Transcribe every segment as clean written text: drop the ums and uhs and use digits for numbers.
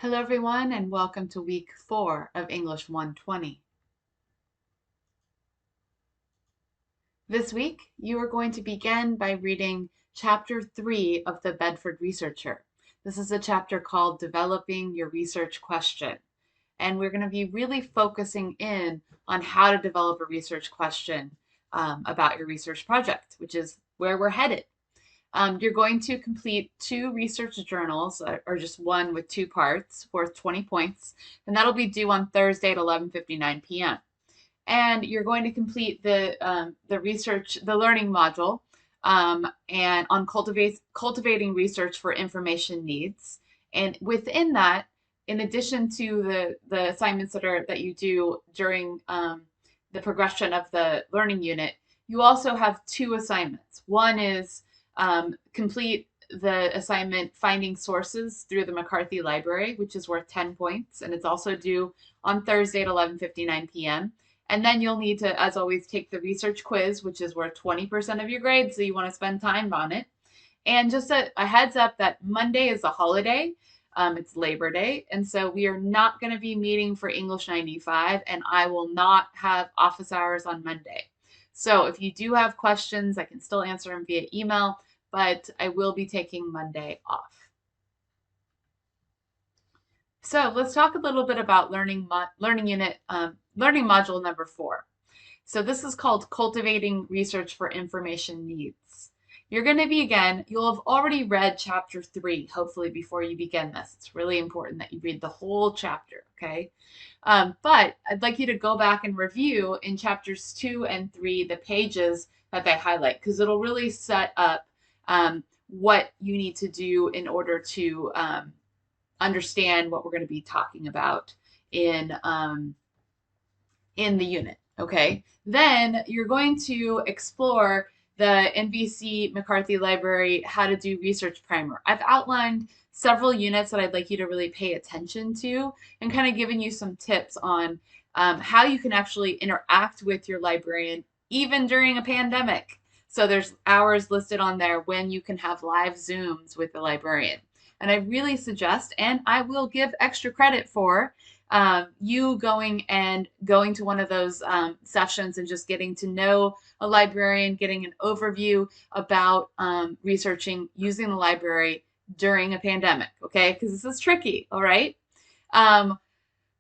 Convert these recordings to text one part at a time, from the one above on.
Hello everyone and welcome to week 4 of English 120. This week you are going to begin by reading chapter 3 of the Bedford Researcher. This is a chapter called Developing Your Research Question. And we're going to be really focusing in on how to develop a research question about your research project, which is where we're headed. You're going to complete 2 research journals, or just one with 2 parts, worth 20 points, and that'll be due on Thursday at 11:59 p.m. And you're going to complete the learning module, and on cultivating research for information needs. And within that, in addition to the assignments that you do during the progression of the learning unit, you also have 2 assignments. One is complete the assignment Finding Sources through the McCarthy Library, which is worth 10 points, and it's also due on Thursday at 11:59 p.m. And then you'll need to, as always, take the research quiz, which is worth 20% of your grade, so you want to spend time on it. And just a heads up that Monday is a holiday. It's Labor Day, and so we are not going to be meeting for English 95, and I will not have office hours on Monday. So if you do have questions, I can still answer them via email, but I will be taking Monday off. So let's talk a little bit about learning module number 4. So this is called Cultivating Research for Information Needs. You'll have already read chapter 3, hopefully, before you begin this. It's really important that you read the whole chapter, okay? But I'd like you to go back and review in chapters 2 and 3 the pages that they highlight, because it'll really set up what you need to do in order to understand what we're going to be talking about in the unit, okay? Then you're going to explore the NBC McCarthy Library How to Do Research Primer. I've outlined several units that I'd like you to really pay attention to and kind of giving you some tips on how you can actually interact with your librarian even during a pandemic. So there's hours listed on there when you can have live Zooms with the librarian. And I really suggest, and I will give extra credit for, you going to one of those sessions and just getting to know a librarian, getting an overview about researching using the library during a pandemic, okay? Because this is tricky, all right?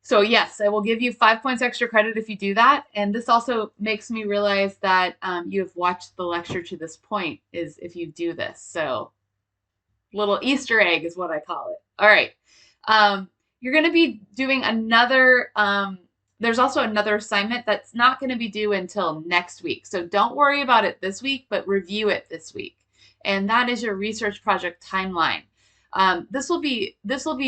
So yes, I will give you 5 points extra credit if you do that. And this also makes me realize that you have watched the lecture to this point, is if you do this. So little Easter egg is what I call it. All right. You're going to be doing another, there's also another assignment that's not going to be due until next week. So don't worry about it this week, but review it this week. And that is your research project timeline. This will be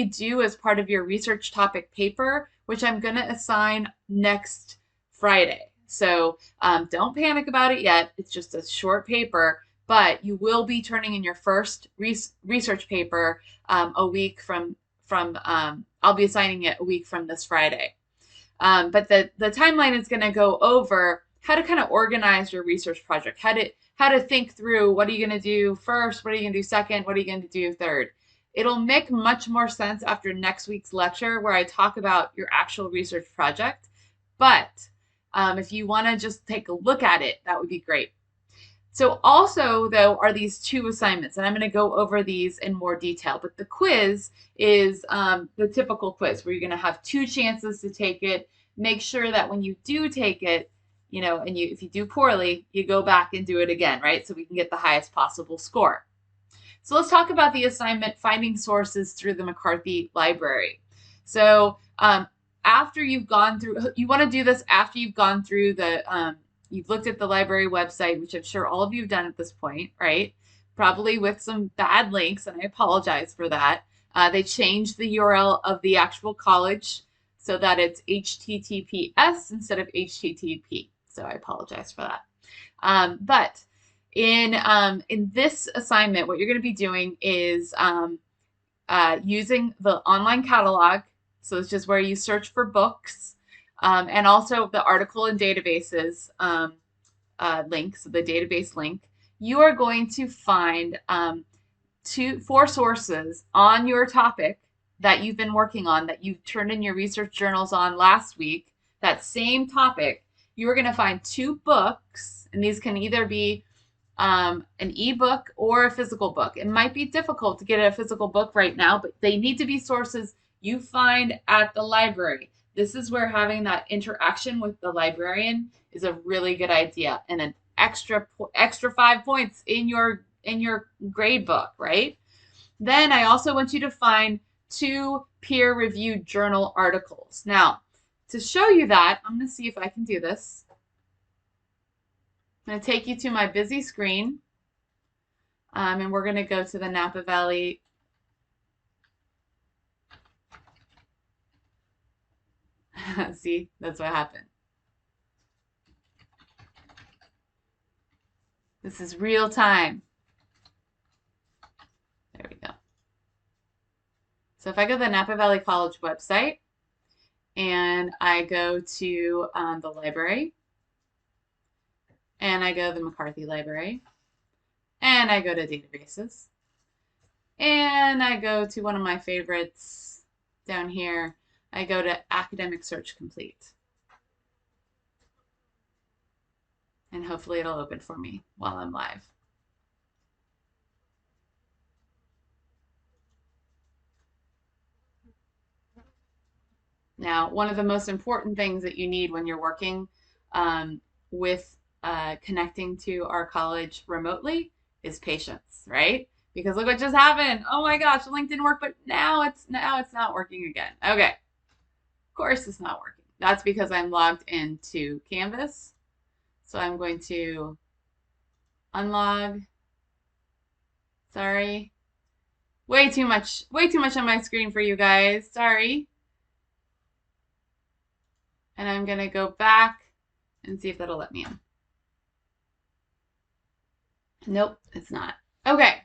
due as part of your research topic paper, which I'm going to assign next Friday. So don't panic about it yet. It's just a short paper, but you will be turning in your first research paper a week from I'll be assigning it a week from this Friday. But the timeline is going to go over how to kind of organize your research project, how to think through what are you going to do first, what are you going to do second, what are you going to do third. It'll make much more sense after next week's lecture where I talk about your actual research project. But if you want to just take a look at it, that would be great. So also, though, are these 2 assignments, and I'm going to go over these in more detail. But the quiz is the typical quiz where you're going to have 2 chances to take it. Make sure that when you do take it, and if you do poorly, you go back and do it again, right? So we can get the highest possible score. So let's talk about the assignment Finding Sources through the McCarthy Library. So after you've gone through, you want to do this after you've gone through you've looked at the library website, which I'm sure all of you have done at this point, right? Probably with some bad links, and I apologize for that. They changed the URL of the actual college so that it's HTTPS instead of HTTP. So I apologize for that. But in this assignment, what you're going to be doing is using the online catalog. So it's just where you search for books. And also the article and databases links, the database link. You are going to find 4 sources on your topic that you've been working on, that you turned in your research journals on last week, that same topic, you are going to find 2 books, and these can either be an ebook or a physical book. It might be difficult to get a physical book right now, but they need to be sources you find at the library. This is where having that interaction with the librarian is a really good idea, and an extra 5 points in your grade book, right? Then I also want you to find 2 peer-reviewed journal articles. Now, to show you that, I'm going to see if I can do this. I'm going to take you to my busy screen, and we're going to go to the Napa Valley. See, that's what happened. This is real time. There we go. So if I go to the Napa Valley College website and I go to the library, and I go to the McCarthy Library, and I go to databases, and I go to one of my favorites down here. I go to Academic Search Complete. And hopefully it'll open for me while I'm live. Now, one of the most important things that you need when you're working with connecting to our college remotely is patience, right? Because look what just happened. Oh my gosh, the link didn't work, but now it's not working again. Okay, of course it's not working. That's because I'm logged into Canvas. So I'm going to unlog. Sorry. Way too much on my screen for you guys. Sorry. And I'm going to go back and see if that'll let me in. Nope, it's not. Okay.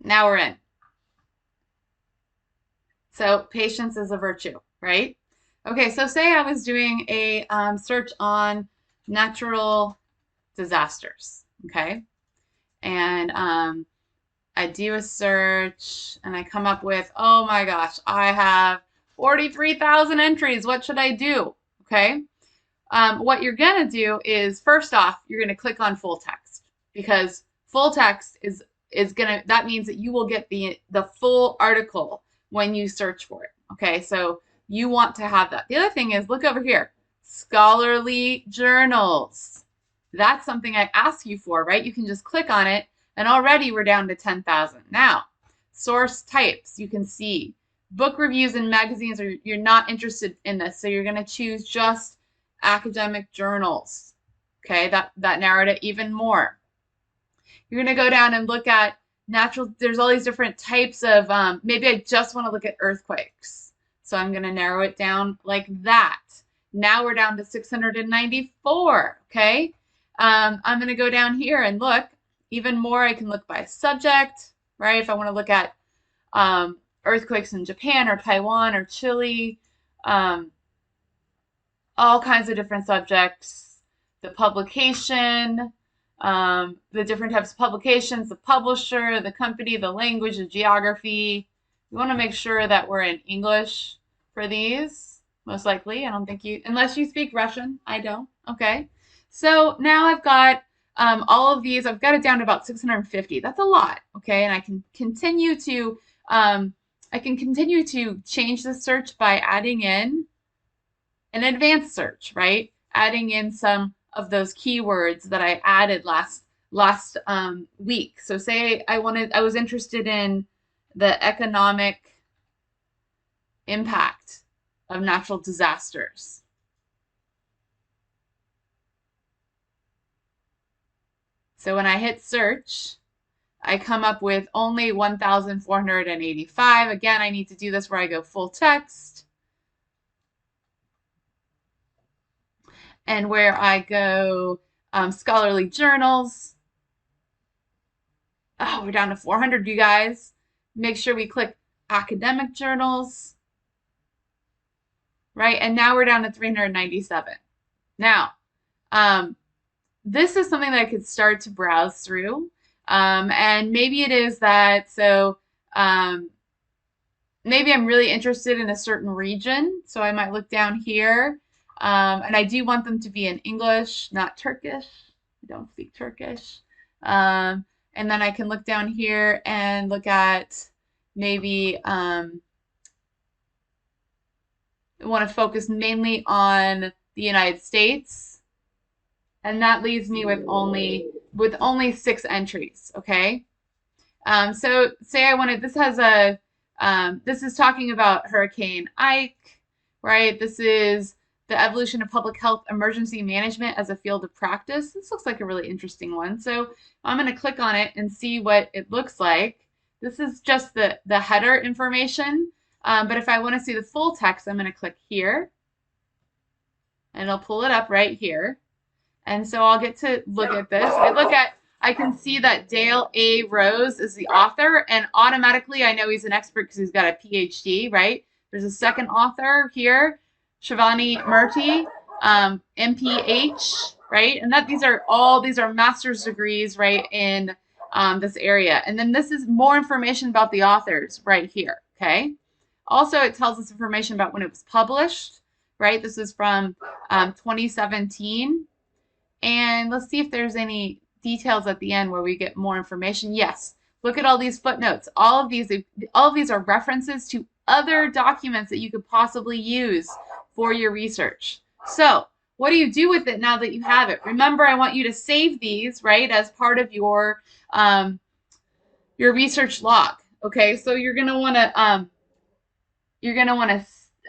Now we're in. So patience is a virtue, right? Okay, so say I was doing a search on natural disasters, okay? And I do a search and I come up with, oh my gosh, I have 43,000 entries. What should I do? Okay. What you're going to do is, first off, you're going to click on full text, because full text is going to, that means that you will get the full article when you search for it. Okay. So you want to have that. The other thing is, look over here, scholarly journals. That's something I ask you for, right? You can just click on it, and already we're down to 10,000. Now, source types, you can see book reviews and magazines, or you're not interested in this, so you're going to choose just academic journals. Okay, that narrowed it even more. You're going to go down and look at natural, there's all these different types of, maybe I just want to look at earthquakes. So I'm going to narrow it down like that. Now we're down to 694, okay? I'm going to go down here and look even more. I can look by subject, right? If I want to look at earthquakes in Japan or Taiwan or Chile, all kinds of different subjects, the publication, the different types of publications, the publisher, the company, the language, the geography. We want to make sure that we're in English for these, most likely. I don't think you, unless you speak Russian, I don't. Okay. So now I've got all of these. I've got it down to about 650. That's a lot. Okay. And I can continue to change the search by adding in an advanced search, right? Adding in some of those keywords that I added last week. So say I was interested in the economic impact of natural disasters. So when I hit search, I come up with only 1,485. Again, I need to do this where I go full text, and where I go scholarly journals. Oh, we're down to 400, you guys. Make sure we click academic journals, right? And now we're down to 397. Now, this is something that I could start to browse through. And maybe it is that, so maybe I'm really interested in a certain region. So I might look down here. And I do want them to be in English, not Turkish. I don't speak Turkish. And then I can look down here and look at maybe I want to focus mainly on the United States. And that leaves me with only 6 entries, okay? So say I wanted, this has a, this is talking about Hurricane Ike, right? This is the evolution of public health emergency management as a field of practice. This looks like a really interesting one. So I'm going to click on it and see what it looks like. This is just the header information. But if I want to see the full text, I'm going to click here. And it'll pull it up right here. And so I'll get to look at this. I can see that Dale A. Rose is the author, and automatically I know he's an expert because he's got a PhD, right? There's a second author here, Shivani Murthy, MPH, right? And these are master's degrees, right, in this area. And then this is more information about the authors right here, okay? Also, it tells us information about when it was published, right? This is from 2017. And let's see if there's any details at the end where we get more information. Yes, look at all these footnotes. All of these are references to other documents that you could possibly use for your research. So what do you do with it now that you have it? Remember, I want you to save these, right, as part of your research log. Okay, so you're gonna want to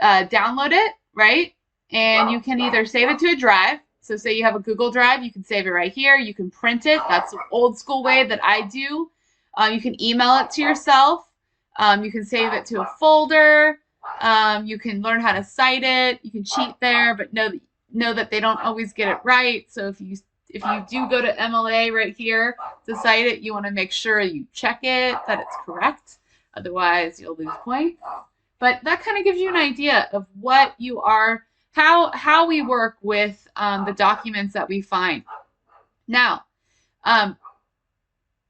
download it, right? And you can either save it to a drive. So say you have a Google Drive, you can save it right here. You can print it. That's the old school way that I do. You can email it to yourself. You can save it to a folder. You can learn how to cite it. You can cheat there, but know that they don't always get it right. So if you do go to MLA right here to cite it, you want to make sure you check it, that it's correct. Otherwise, you'll lose points. But that kind of gives you an idea of what you are, how we work with the documents that we find. Now,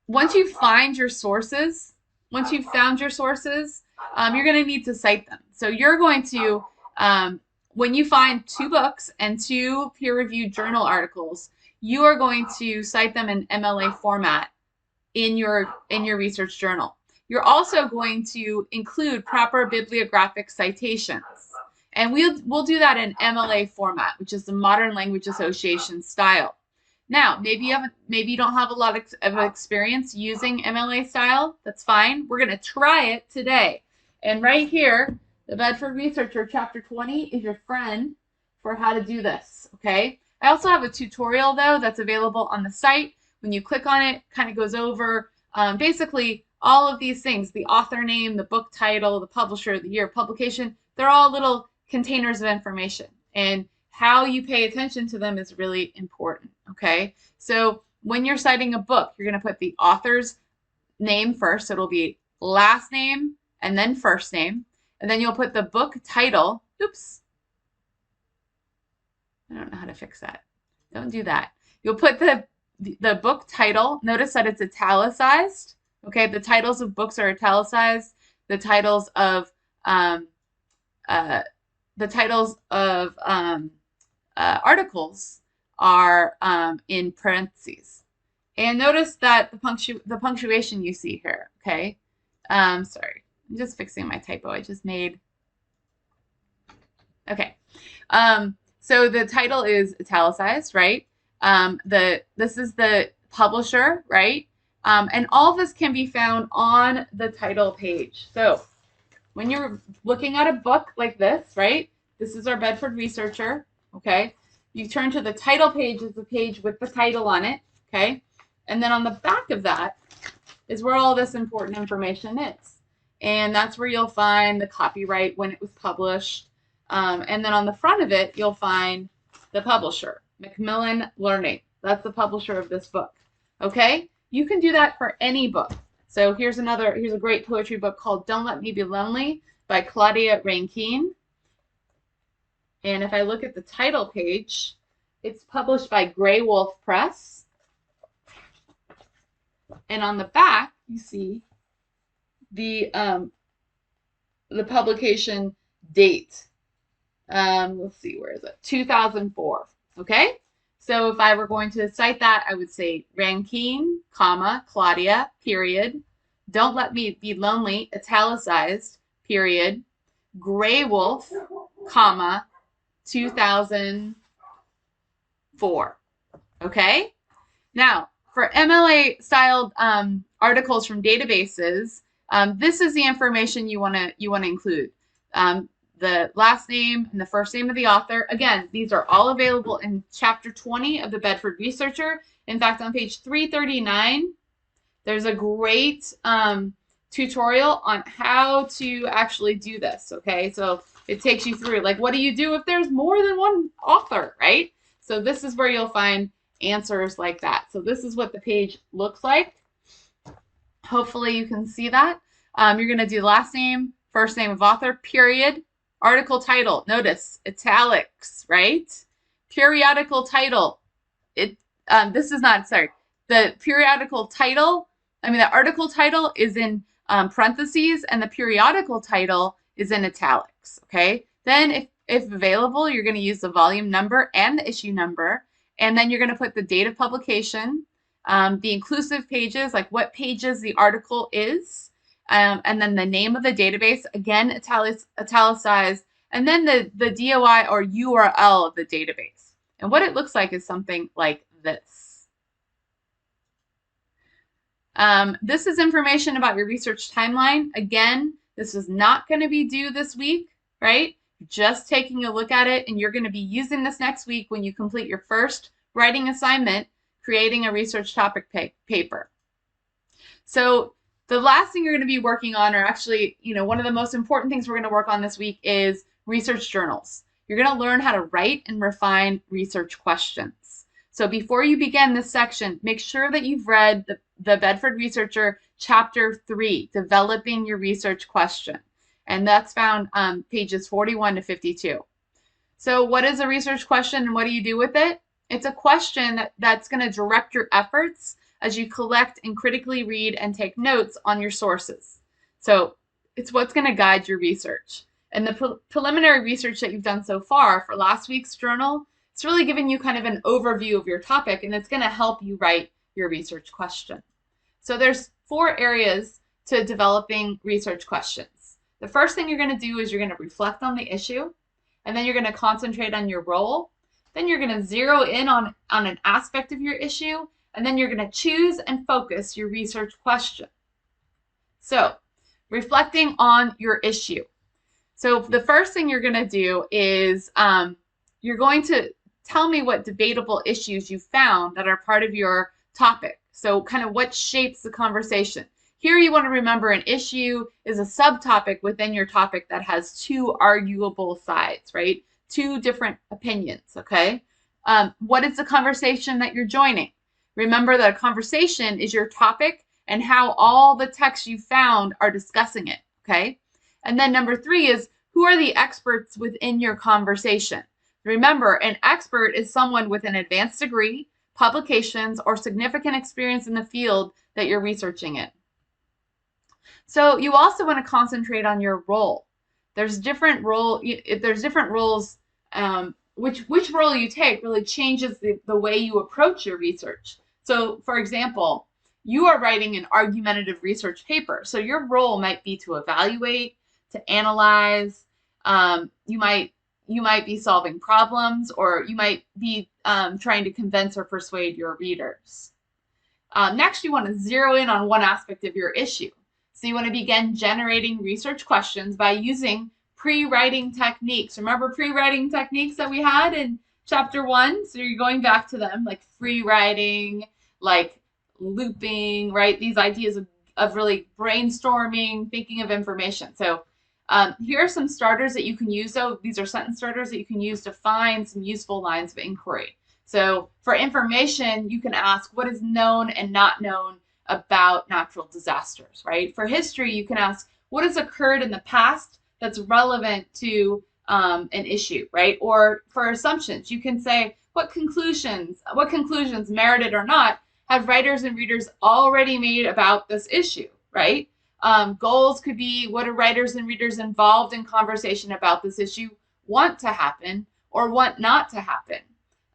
once you find your sources, you're going to need to cite them. So you're going to, when you find 2 books and 2 peer-reviewed journal articles, you are going to cite them in MLA format in your research journal. You're also going to include proper bibliographic citations. And we'll do that in MLA format, which is the Modern Language Association style. Now, maybe you don't have a lot of experience using MLA style. That's fine. We're going to try it today. And right here, the Bedford Researcher Chapter 20 is your friend for how to do this, okay? I also have a tutorial, though, that's available on the site. When you click on it, kind of goes over basically all of these things, the author name, the book title, the publisher, the year of publication. They're all little containers of information, and how you pay attention to them is really important, okay? So when you're citing a book, you're going to put the author's name first. So it'll be last name and then first name, and then you'll put the book title. Oops. I don't know how to fix that. Don't do that. You'll put the book title. Notice that it's italicized. Okay, the titles of books are italicized. The titles of articles are in parentheses. And notice that the punctuation you see here. Okay, sorry, I'm just fixing my typo I just made. Okay, so the title is italicized, right? This is the publisher, right? And all of this can be found on the title page. So when you're looking at a book like this, right? This is our Bedford Researcher, okay? You turn to the title page, is the page with the title on it, okay? And then on the back of that is where all this important information is. And that's where you'll find the copyright, when it was published. And then on the front of it, you'll find the publisher, Macmillan Learning. That's the publisher of this book, okay? You can do that for any book. So here's a great poetry book called Don't Let Me Be Lonely by Claudia Rankine. And if I look at the title page, it's published by Grey Wolf Press. And on the back, you see the publication date. Let's see, where is it? 2004. Okay? So if I were going to cite that, I would say Rankine, comma, Claudia, period. Don't Let Me Be Lonely, italicized, period. Grey Wolf, comma, 2004. Okay? Now, for MLA-styled articles from databases, this is the information you want to include. The last name and the first name of the author. Again, these are all available in Chapter 20 of the Bedford Researcher. In fact, on page 339, there's a great tutorial on how to actually do this, okay? So it takes you through, like, what do you do if there's more than one author, right? So this is where you'll find answers like that. So this is what the page looks like. Hopefully you can see that. You're going to do last name, first name of author, period. Article title, notice italics, right? Periodical title. The periodical title, the article title is in parentheses and the periodical title is in italics, okay? Then if available, you're going to use the volume number and the issue number, and then you're going to put the date of publication, the inclusive pages, like what pages the article is, and then the name of the database, again, italicized, and then the DOI or URL of the database. And what it looks like is something like this. This is information about your research timeline. Again, this is not going to be due this week, right? Just taking a look at it, and you're going to be using this next week when you complete your first writing assignment, creating a research topic paper. So the last thing you're going to be working on, or actually, one of the most important things we're going to work on this week is research journals. You're going to learn how to write and refine research questions. So before you begin this section, make sure that you've read the Bedford Researcher Chapter 3, Developing Your Research Question. And that's found on pages 41 to 52. So what is a research question and what do you do with it? It's a question that's going to direct your efforts as you collect and critically read and take notes on your sources. So it's what's going to guide your research. And the preliminary research that you've done so far for last week's journal, it's really giving you kind of an overview of your topic, and it's going to help you write your research question. So there's 4 areas to developing research questions. The first thing you're going to do is you're going to reflect on the issue, and then you're going to concentrate on your role. Then you're going to zero in on an aspect of your issue, and then you're going to choose and focus your research question. So, reflecting on your issue. So the first thing you're going to do is you're going to tell me what debatable issues you found that are part of your topic. So kind of what shapes the conversation. Here you want to remember an issue is a subtopic within your topic that has 2 arguable sides, right? 2 different opinions, okay? What is the conversation that you're joining? Remember that a conversation is your topic and how all the texts you found are discussing it, okay? And then number 3 is, who are the experts within your conversation? Remember, an expert is someone with an advanced degree, publications, or significant experience in the field that you're researching in. So you also want to concentrate on your role. There's different roles. Which role you take really changes the way you approach your research. So, for example, you are writing an argumentative research paper. So your role might be to evaluate, to analyze. You might be solving problems, or you might be trying to convince or persuade your readers. Next, you want to zero in on one aspect of your issue. So you want to begin generating research questions by using pre-writing techniques. Remember pre-writing techniques that we had in Chapter 1? So you're going back to them, like free writing, like looping, right? These ideas of really brainstorming, thinking of information. So here are some starters that you can use. So these are sentence starters that you can use to find some useful lines of inquiry. So for information, you can ask what is known and not known about natural disasters, right? For history, you can ask, what has occurred in the past that's relevant to an issue, right? Or for assumptions, you can say, what conclusions, merited or not, have writers and readers already made about this issue, right? Goals could be, what do writers and readers involved in conversation about this issue want to happen or want not to happen?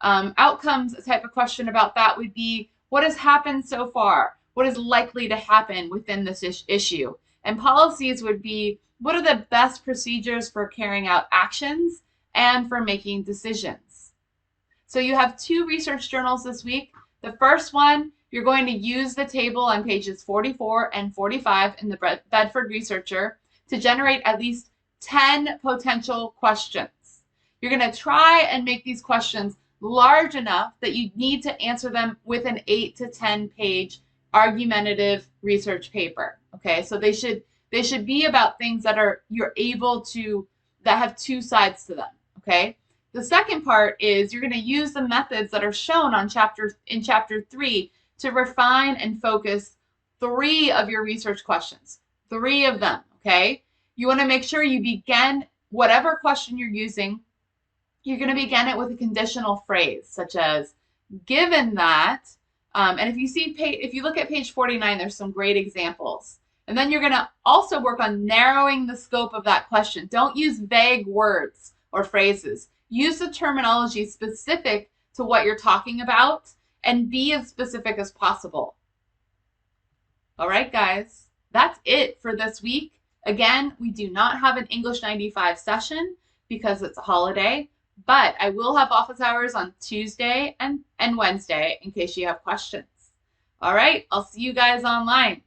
Outcomes, a type of question about that would be, what has happened so far? What is likely to happen within this issue? And policies would be, what are the best procedures for carrying out actions and for making decisions? So you have 2 research journals this week. The first one, you're going to use the table on pages 44 and 45 in the Bedford Researcher to generate at least 10 potential questions. You're going to try and make these questions large enough that you need to answer them with an 8 to 10 page argumentative research paper. Okay, so they should be about things that that have 2 sides to them. Okay. The second part is you're going to use the methods that are shown in chapter 3 to refine and focus 3 of your research questions. 3 of them, okay? You want to make sure you begin whatever question you're using, you're going to begin it with a conditional phrase, such as, given that, and if you look at page 49, there's some great examples. And then you're going to also work on narrowing the scope of that question. Don't use vague words or phrases. Use the terminology specific to what you're talking about and be as specific as possible. All right, guys, that's it for this week. Again, we do not have an English 95 session because it's a holiday, but I will have office hours on Tuesday and Wednesday in case you have questions. All right, I'll see you guys online.